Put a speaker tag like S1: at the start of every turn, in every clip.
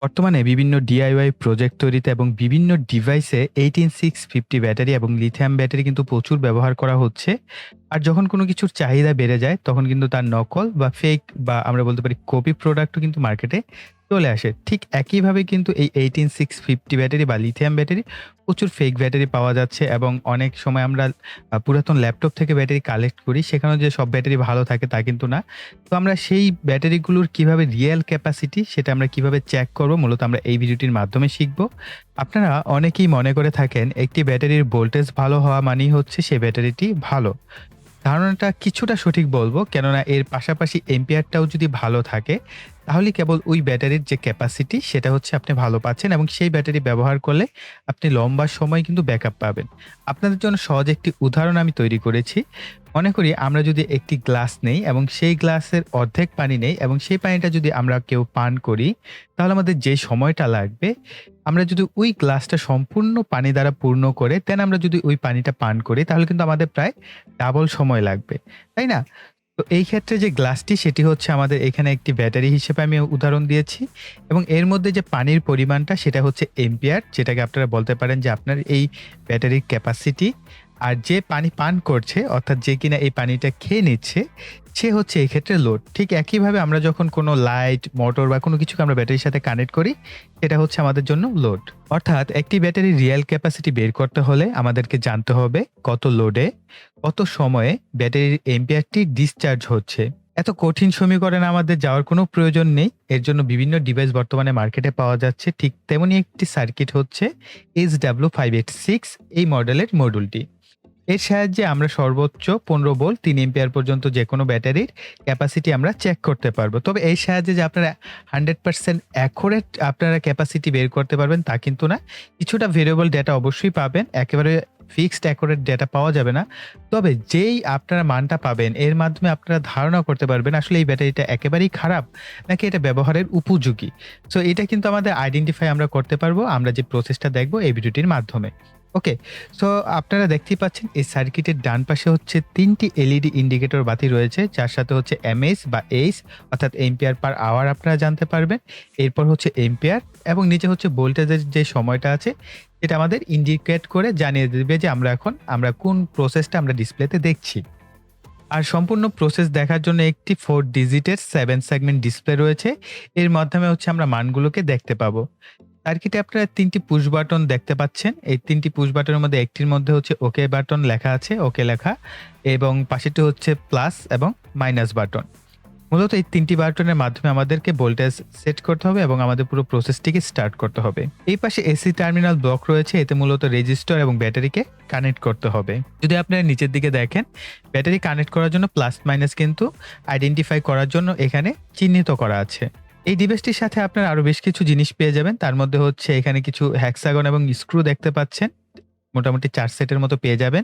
S1: বর্তমানে বিভিন্ন DIY project তৈরিতে এবং বিভিন্ন ডিভাইসে 18650 ব্যাটারি এবং লিথিয়াম ব্যাটারি কিন্তু প্রচুর ব্যবহার করা হচ্ছে। আর যখন কোনো কিছুর চাহিদা বেড়ে যায় তখন কিন্তু তার নকল বা ফেক বা আমরা বলতে পারি কপি প্রোডাক্টও কিন্তু মার্কেটে চলে আসে। ঠিক একইভাবে কিন্তু এই 18650 ব্যাটারি বা লিথিয়াম ব্যাটারি প্রচুর ফেক ব্যাটারি পাওয়া যাচ্ছে এবং অনেক সময় আমরা পুরাতন ল্যাপটপ থেকে ব্যাটারি কালেক্ট করি। সেখানেও যে সব ব্যাটারি ভালো থাকে তা কিন্তু না। তো আমরা সেই ব্যাটারিগুলোর কিভাবে রিয়েল ক্যাপাসিটি সেটা আমরা কিভাবে চেক করব মূলত আমরা এই ভিডিওটির মাধ্যমে শিখব। আপনারা অনেকেই মনে করে থাকেন একটি ব্যাটারির ভোল্টেজ ভালো হওয়া মানেই হচ্ছে সেই ব্যাটারিটি ভালো। ধারণাটা কিছুটা সঠিক বলবো, কেননা এর পাশাপাশি এম্পিয়ারটাও যদি ভালো থাকে তাহলে কেবল ওই ব্যাটারির যে ক্যাপাসিটি সেটা হচ্ছে আপনি ভালো পাচ্ছেন এবং সেই ব্যাটারি ব্যবহার করলে আপনি লম্বা সময় কিন্তু ব্যাকআপ পাবেন। আপনাদের জন্য সহজ একটি উদাহরণ আমি তৈরি করেছি। মনে করি আমরা যদি একটি গ্লাস নেই এবং সেই গ্লাসের অর্ধেক পানি নেই এবং সেই পানিটা যদি আমরা কেউ পান করি তাহলে আমাদের যে সময়টা লাগবে, আমরা যদি ওই গ্লাসটা সম্পূর্ণ পানি দ্বারা পূর্ণ করে দেন আমরা যদি ওই পানিটা পান করি তাহলে কিন্তু আমাদের প্রায় ডাবল সময় লাগবে, তাই না? তো এই ক্ষেত্রে যে গ্লাসটি সেটি হচ্ছে আমাদের এখানে একটি ব্যাটারি হিসেবে আমি উদাহরণ দিয়েছি এবং এর মধ্যে যে পানির পরিমাণটা সেটা হচ্ছে এম্পিয়ার, যেটাকে আপনারা বলতে পারেন যে আপনার এই ব্যাটারির ক্যাপাসিটি। আর যে পানি পান করছে অর্থাৎ যে কিনা এই পানিটা খেয়ে নিচ্ছে সে হচ্ছে এই ক্ষেত্রে লোড। ঠিক একইভাবে আমরা যখন কোনো লাইট, মোটর বা কোনো কিছুকে আমরা ব্যাটারির সাথে কানেক্ট করি সেটা হচ্ছে আমাদের জন্য লোড। অর্থাৎ একটি ব্যাটারির রিয়েল ক্যাপাসিটি বের করতে হলে আমাদেরকে জানতে হবে কত লোডে কত সময়ে ব্যাটারির এম্পিয়ারটি ডিসচার্জ হচ্ছে। এত কঠিন সমীকরণে আমাদের যাওয়ার কোনো প্রয়োজন নেই। এর জন্য বিভিন্ন ডিভাইস বর্তমানে মার্কেটে পাওয়া যাচ্ছে। ঠিক তেমনি একটি সার্কিট হচ্ছে SW586 এই মডেলের মডিউলটি। এর সাহায্যে আমরা সর্বোচ্চ 15 ভোল্ট 3 এম্পিয়ার পর্যন্ত যেকোনো ব্যাটারির ক্যাপাসিটি আমরা চেক করতে পারবো। তবে এর সাহায্যে যে আপনারা 100% অ্যাকুরেট আপনারা ক্যাপাসিটি বের করতে পারবেন তা কিন্তু না। কিছুটা ভেরিয়েবল ডেটা অবশ্যই পাবেন। একেবারে ফিক্সড অ্যাকুরেট ডেটা পাওয়া যাবে না। তবে যেই আপনারা মানটা পাবেন এর মাধ্যমে আপনারা ধারণা করতে পারবেন আসলে এই ব্যাটারিটা একেবারেই খারাপ নাকি এটা ব্যবহারের উপযোগী। সো এটা কিন্তু আমাদের আইডেন্টিফাই আমরা করতে পারবো আমরা যে প্রসেসটা দেখবো এই ভিডিওটির মাধ্যমে। ওকে, সো আপনারা দেখতেই পাচ্ছেন এই সার্কিটের ডান পাশে হচ্ছে 3টি এলইডি ইন্ডিকেটর বাতি রয়েছে, যার সাথে হচ্ছে এমএস বা এইচ অর্থাৎ এম্পিয়ার পার আওয়ার আপনারা জানতে পারবেন। এরপর হচ্ছে এম্পিয়ার এবং নিচে হচ্ছে ভোল্টেজের যে সময়টা আছে এটা আমাদের ইন্ডিকেট করে জানিয়ে দেবে যে আমরা কোন প্রসেসটা আমরা ডিসপ্লেতে দেখছি। আর সম্পূর্ণ প্রসেস দেখার জন্য একটি 4 ডিজিটের 7 সেগমেন্ট ডিসপ্লে রয়েছে। এর মাধ্যমে হচ্ছে আমরা মানগুলোকে দেখতে পাবো। সার্কিটে আপনারা 3টি পুশ বাটন দেখতে পাচ্ছেন। এই 3টি পুশ বাটনের মধ্যে একটির মধ্যে হচ্ছে ওকে বাটন লেখা আছে, ওকে লেখা, এবং পাশেরটি হচ্ছে প্লাস এবং মাইনাস বাটন। মূলত এই 3টি বাটনের মাধ্যমে আমাদেরকে ভোল্টেজ সেট করতে হবে এবং আমাদের পুরো প্রসেসটিকে স্টার্ট করতে হবে। এই পাশে এসি টার্মিনাল ব্লক রয়েছে, এতে মূলত রেজিস্টার এবং ব্যাটারিকে কানেক্ট করতে হবে। যদি আপনারা নিচের দিকে দেখেন ব্যাটারি কানেক্ট করার জন্য প্লাস মাইনাস কিন্তু আইডেন্টিফাই করার জন্য এখানে চিহ্নিত করা আছে। এই ডিভাইসটির সাথে আপনারা আরো বেশ কিছু জিনিস পেয়ে যাবেন। তার মধ্যে হচ্ছে এখানে কিছু হেক্সাগন এবং স্ক্রু দেখতে পাচ্ছেন, মোটামুটি 4 সেটের মতো পেয়ে যাবেন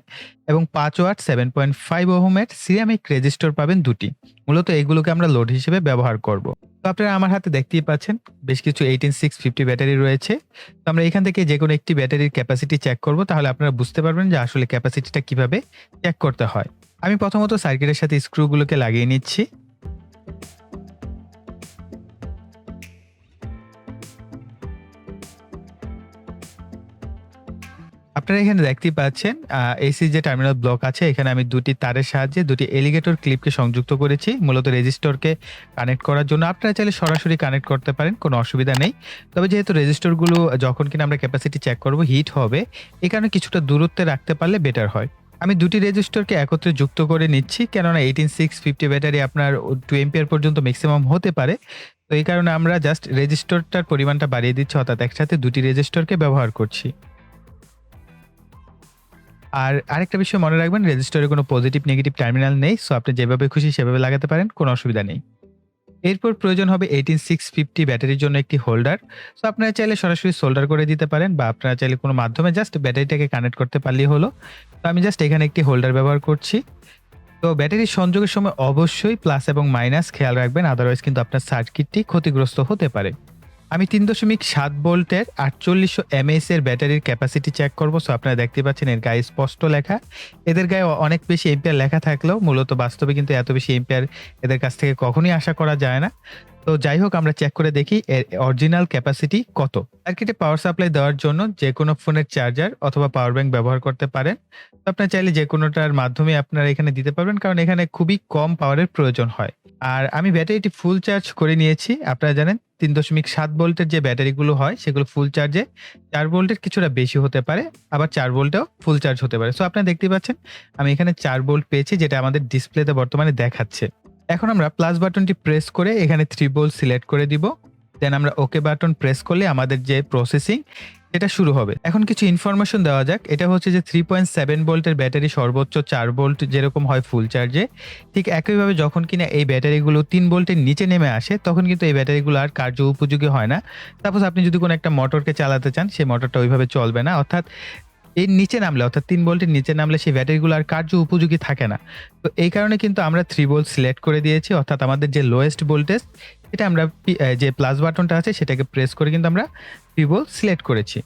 S1: এবং 5 ওয়াট 7.5 ওহমের সিরামিক রেজিস্টর পাবেন 2টি। মূলত এগুলোকে আমরা লোড হিসেবে ব্যবহার করব। তো আপনারা আমার হাতে দেখতেই পাচ্ছেন বেশ কিছু 18650 ব্যাটারি রয়েছে। তো আমরা এখান থেকে যে কোনো একটি ব্যাটারির ক্যাপাসিটি চেক করব, তাহলে আপনারা বুঝতে পারবেন যে আসলে ক্যাপাসিটিটা কিভাবে চেক করতে হয়। আমি প্রথমত সার্কিটের সাথে স্ক্রুগুলোকে লাগিয়ে নিচ্ছি। আপনারা এখানে দেখতেই পাচ্ছেন এসি যে টার্মিনাল ব্লক আছে এখানে আমি 2টি তারের সাহায্যে 2টি এলিগেটর ক্লিপকে সংযুক্ত করেছি মূলত রেজিস্টরকে কানেক্ট করার জন্য। আপনারা চাইলে সরাসরি কানেক্ট করতে পারেন, কোনো অসুবিধা নেই। তবে যেহেতু রেজিস্টরগুলো যখন কিনা আমরা ক্যাপাসিটি চেক করব হিট হবে, এই কারণে কিছুটা দূরত্বে রাখতে পারলে বেটার হয়। আমি 2টি রেজিস্টরকে একত্রে যুক্ত করে নিচ্ছি, কেননা 18650 ব্যাটারি আপনার 2 এম্পিয়ার পর্যন্ত ম্যাক্সিমাম হতে পারে। তো এই কারণে আমরা জাস্ট রেজিস্টরটার পরিমাণটা বাড়িয়ে দিচ্ছি, অর্থাৎ একসাথে 2টি রেজিস্টরকে ব্যবহার করছি। আর আরেকটা বিষয় মনে রাখবেন, রেজিস্টরে কোনো পজিটিভ নেগেটিভ টার্মিনাল নেই। সো আপনি যেভাবে খুশি সেভাবে লাগাতে পারেন, কোনো অসুবিধা নেই। এরপর প্রয়োজন হবে 18650 ব্যাটারির জন্য একটি হোল্ডার। সো আপনারা চাইলে সরাসরি সোল্ডার করে দিতে পারেন বা আপনারা চাইলে কোনো মাধ্যমে জাস্ট ব্যাটারিটাকে কানেক্ট করতে পারলেই হলো। তো আমি জাস্ট এখানে একটি হোল্ডার ব্যবহার করছি। তো ব্যাটারির সংযোগের সময় অবশ্যই প্লাস এবং মাইনাস খেয়াল রাখবেন, আদারওয়াইজ কিন্তু আপনার সার্কিটটি ক্ষতিগ্রস্ত হতে পারে। আমি ৩.৭ ভোল্টের ৪৮০০ এমএএইচ এর ব্যাটারির ক্যাপাসিটি চেক করব। সো আপনারা দেখতে পাচ্ছেন এর গায়ে স্পষ্ট লেখা। এদের গায়ে অনেক বেশি এম্পিয়ার লেখা থাকলেও মূলত বাস্তবে কিন্তু এত বেশি এম্পিয়ার এদের কাছ থেকে কখনোই আশা করা যায় না। তো যাই হোক আমরা চেক করে দেখি এর অরিজিনাল ক্যাপাসিটি কত। সার্কিটে পাওয়ার সাপ্লাই দেওয়ার জন্য যেকোনো ফোনের চার্জার অথবা পাওয়ার ব্যাংক ব্যবহার করতে পারেন। তো আপনারা চাইলে যেকোনোটার মাধ্যমে আপনারা এখানে দিতে পারবেন, কারণ এখানে খুবই কম পাওয়ারের প্রয়োজন হয়। আর আমি ব্যাটারিটি ফুল চার্জ করে নিয়েছি। আপনারা জানেন ৩.৭ ভোল্টের যে ব্যাটারিগুলো হয় সেগুলো ফুল চার্জে ৪ ভোল্টের কিছুটা বেশি হতে পারে, আবার ৪ ভোল্টেও ফুল চার্জ হতে পারে। সো আপনারা দেখতেই পাচ্ছেন আমি এখানে ৪ ভোল্ট পেয়েছি, যেটা আমাদের ডিসপ্লেতে বর্তমানে দেখাচ্ছে। এখন আমরা প্লাস বাটনটি প্রেস করে এখানে 3 ভোল্ট সিলেক্ট করে দিব। দেন আমরা ওকে বাটন প্রেস করলে আমাদের যে প্রসেসিং এটা শুরু হবে। এখন কিছু ইনফরমেশন দেওয়া যাক। এটা হচ্ছে যে 3.7 ভোল্টের ব্যাটারি সর্বোচ্চ ৪ ভোল্ট যেরকম হয় ফুল চার্জে, ঠিক একইভাবে যখন কিনা এই ব্যাটারিগুলো ৩ ভোল্টের নিচে নেমে আসে তখন কিন্তু এই ব্যাটারিগুলো আর কার্য উপযোগী হয় না। সাপোজ আপনি যদি কোনো একটা মোটরকে চালাতে চান, সেই মোটরটা ওইভাবে চলবে না। অর্থাৎ এর নিচে নামলে, অর্থাৎ ৩ ভোল্টের নিচে নামলে সেই ব্যাটারিগুলো আর কার্য উপযোগী থাকে না। তো এই কারণে কিন্তু আমরা 3 ভোল্ট সিলেক্ট করে দিয়েছি। অর্থাৎ আমাদের যে লোয়েস্ট ভোল্টেজ এটা আমরা যে প্লাস বাটনটা আছে সেটাকে প্রেস করে কিন্তু আমরা 3 ভোল্ট সিলেক্ট করেছি।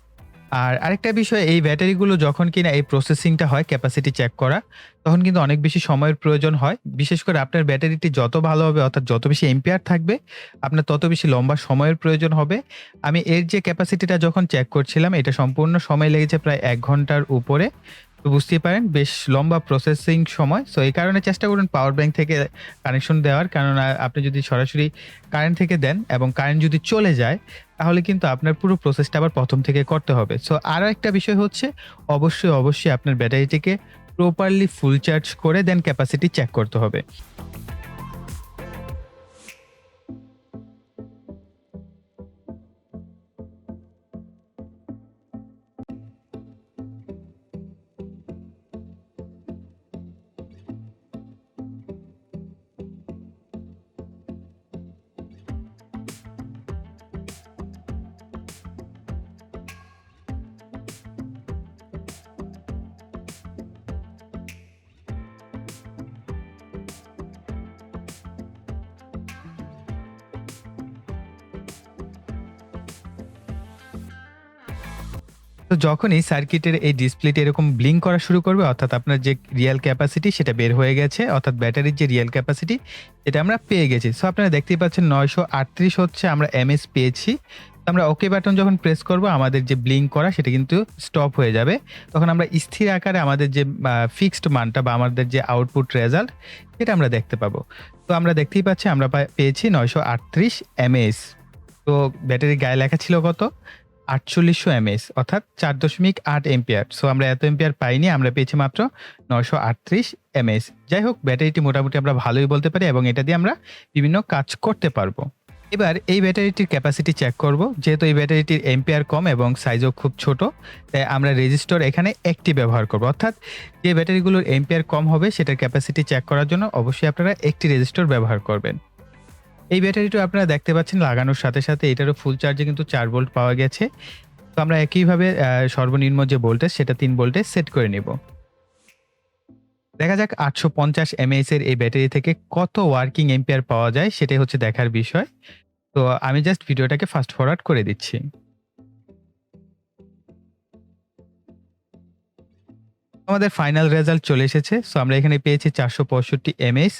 S1: আর আরেকটা বিষয়, এই ব্যাটারিগুলো যখন কিনা এই প্রসেসিংটা হয় ক্যাপাসিটি চেক করা, তখন কিন্তু অনেক বেশি সময়ের প্রয়োজন হয়। বিশেষ করে আপনার ব্যাটারিটি যত ভালো হবে, অর্থাৎ যত বেশি এম্পিয়ার থাকবে, আপনার তত বেশি লম্বা সময়ের প্রয়োজন হবে। আমি এর যে ক্যাপাসিটিটা যখন চেক করছিলাম, এটা সম্পূর্ণ সময় লেগেছে প্রায় ১ ঘন্টার উপরে। তো বুঝতেই পারেন বেশ লম্বা প্রসেসিং সময়। সো এই কারণে চেষ্টা করুন পাওয়ার ব্যাংক থেকে কানেকশন দেওয়ার। কেননা আপনি যদি সরাসরি কারেন্ট থেকে দেন এবং কারেন্ট যদি চলে যায়, তাহলে কিন্তু আপনার পুরো প্রসেসটা আবার ১ম থেকে করতে হবে। সো আরো একটা বিষয় হচ্ছে, অবশ্যই আপনার ব্যাটারিটিকে প্রপারলি ফুল চার্জ করে দেন ক্যাপাসিটি চেক করতে হবে। তো যখনই সার্কিটের এই ডিসপ্লেটি এরকম ব্লিঙ্ক করা শুরু করবে, অর্থাৎ আপনার যে রিয়াল ক্যাপাসিটি সেটা বের হয়ে গেছে, অর্থাৎ ব্যাটারির যে রিয়াল ক্যাপাসিটি এটা আমরা পেয়ে গেছি। সো আপনারা দেখতেই পাচ্ছেন ৯৩৮ হচ্ছে আমরা এমএস পেয়েছি। তো আমরা ওকে বাটন যখন প্রেস করব, আমাদের যে ব্লিঙ্ক করা সেটা কিন্তু স্টপ হয়ে যাবে। তখন আমরা স্থির আকারে আমাদের যে ফিক্সড মানটা বা আমাদের যে আউটপুট রেজাল্ট সেটা আমরা দেখতে পাবো। তো আমরা দেখতেই পাচ্ছি আমরা পেয়েছি ৯৩৮ এমএএস। তো ব্যাটারির গায়ে লেখা ছিল কত? ৪৮০০ এমএএইচ, অর্থাৎ ৪.৮ এম্পিয়ার। সো আমরা এত এম্পিয়ার পাইনি, আমরা পেয়েছি মাত্র ৯৩৮ এমএএইচ। যাই হোক, ব্যাটারিটি মোটামুটি আমরা ভালোই বলতে পারি এবং এটা দিয়ে আমরা বিভিন্ন কাজ করতে পারবো। এবার এই ব্যাটারিটির ক্যাপাসিটি চেক করব। যেহেতু এই ব্যাটারিটির এম্পিয়ার কম এবং সাইজও খুব ছোট, তাই আমরা রেজিস্টর এখানে একটি ব্যবহার করব। অর্থাৎ যে ব্যাটারিগুলোর এম্পিয়ার কম হবে সেটার ক্যাপাসিটি চেক করার জন্য অবশ্যই আপনারা একটি রেজিস্টর ব্যবহার করবেন। এই ব্যাটারিটা আপনারা দেখতে পাচ্ছেন লাগানোর সাথে সাথে এটারও ফুল চার্জে কিন্তু ৪ ভোল্ট পাওয়া গেছে। তো আমরা একইভাবে সর্বনিম্ন যে ভোল্টেজ সেটা ৩ ভোল্টে সেট করে নিব। দেখা যাক ৮৫০ এমএএইচ এর এই ব্যাটারি থেকে কত ওয়ার্কিং এম্পিয়ার পাওয়া যায়, সেটাই হচ্ছে দেখার বিষয়। তো আমি জাস্ট ভিডিওটাকে ফাস্ট ফরওয়ার্ড করে দিচ্ছি। আমাদের ফাইনাল রেজাল্ট চলে এসেছে। সো আমরা এখানে পেয়েছি ৪৬৫ এমএএইচ।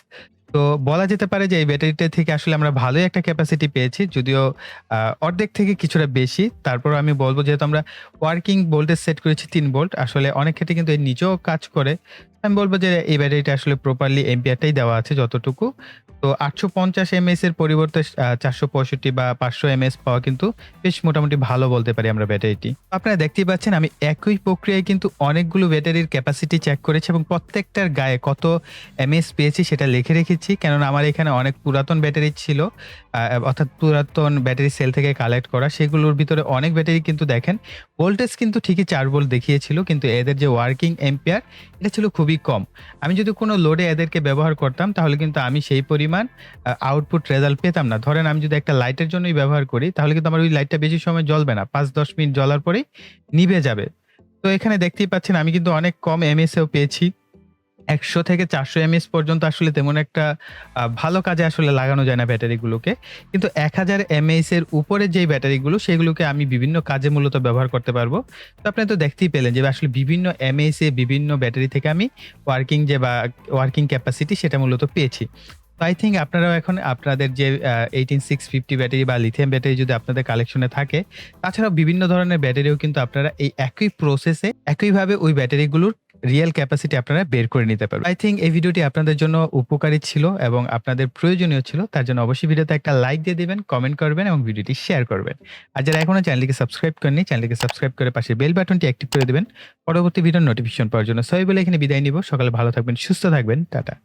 S1: তো বলা যেতে পারে যে এই ব্যাটারিটা থেকে আসলে আমরা ভালোই একটা ক্যাপাসিটি পেয়েছি। যদিও অর্ধেক থেকে কিছুটা বেশি। তারপরেও আমি বলব, যেহেতু আমরা ওয়ার্কিং ভোল্টেজ সেট করেছি ৩ ভোল্ট, আসলে অনেক ক্ষেত্রে কিন্তু এর নিচেও কাজ করে। আমি বলব যে এই ব্যাটারিটা আসলে প্রপারলি এম্পিয়ারটাই দেওয়া আছে যতটুকু। তো ৮৫০ এমএএইচ এর পরিবর্তে ৪৬৫ বা ৫০০ এমএএইচ পাওয়া কিন্তু বেশ মোটামুটি ভালো বলতে পারি আমরা ব্যাটারিটি। আপনারা দেখতেই পাচ্ছেন আমি একই প্রক্রিয়ায় কিন্তু অনেকগুলো ব্যাটারির ক্যাপাসিটি চেক করেছি এবং প্রত্যেকটার গায়ে কত এমএএইচ পেয়েছি সেটা লিখে রেখেছি। কেননা আমার এখানে অনেক পুরাতন ব্যাটারি ছিল, অর্থাৎ পুরাতন ব্যাটারি সেল থেকে কালেক্ট করা। সেগুলোর ভিতরে অনেক ব্যাটারি কিন্তু দেখেন ভোল্টেজ কিন্তু ঠিকই ৪ ভোল্ট দেখিয়েছিল, কিন্তু এদের যে ওয়ার্কিং এম্পিয়ার এটা ছিল খুবই কম। আমি যদি কোনো লোডে এদেরকে ব্যবহার করতাম তাহলে কিন্তু আমি সেই পরিমাণ আউটপুট রেজাল্ট পেতাম না। ধরেন আমি যদি একটা লাইটের জন্যই ব্যবহার করি তাহলে কিন্তু আমার ওই লাইটটা বেশি সময় জ্বলবে না। ৫-১০ মিনিট জ্বলার পরেই নিভে যাবে। তো এখানে দেখতেই পাচ্ছেন আমি কিন্তু অনেক কম এমএএইচ এও পেয়েছি। ১০০ থেকে ৪০০ এমএএইচ পর্যন্ত আসলে তেমন একটা ভালো কাজে আসলে লাগানো যায় না ব্যাটারিগুলোকে। কিন্তু ১০০০ এমএএইচ এর উপরে যেই ব্যাটারিগুলো সেগুলোকে আমি বিভিন্ন কাজে মূলত ব্যবহার করতে পারবো। তো আপনি তো দেখতেই পেলেন যে আসলে বিভিন্ন এমএএইচ এ বিভিন্ন ব্যাটারি থেকে আমি ওয়ার্কিং ক্যাপাসিটি সেটা মূলত পেয়েছি। তো আই থিংক আপনারাও এখন আপনাদের যে 18650 ব্যাটারি বা লিথিয়াম ব্যাটারি যদি আপনাদের কালেকশনে থাকে, তাছাড়াও বিভিন্ন ধরনের ব্যাটারিও কিন্তু আপনারা এই একই প্রসেসে একইভাবে ওই ব্যাটারিগুলোর রিয়াল ক্যাপাসিটি আপনারা বের করে নিতে পারবেন। আই থিংক এই ভিডিওটি আপনাদের জন্য উপকারী ছিল এবং আপনাদের প্রয়োজনীয় ছিল। তার জন্য অবশ্যই ভিডিওতে একটা লাইক দিয়ে দিবেন, কমেন্ট করবেন এবং ভিডিওটি শেয়ার করবেন। আর যারা এখনো চ্যানেলটিকে সাবস্ক্রাইব করেননি, চ্যানেলটিকে সাবস্ক্রাইব করে পাশের বেল বাটনটি অ্যাক্টিভ করে দিবেন পরবর্তী ভিডিওর নোটিফিকেশন পাওয়ার জন্য। সো এই বলে এখানে বিদায় নিব। সকালে ভালো থাকবেন, সুস্থ থাকবেন। টাটা।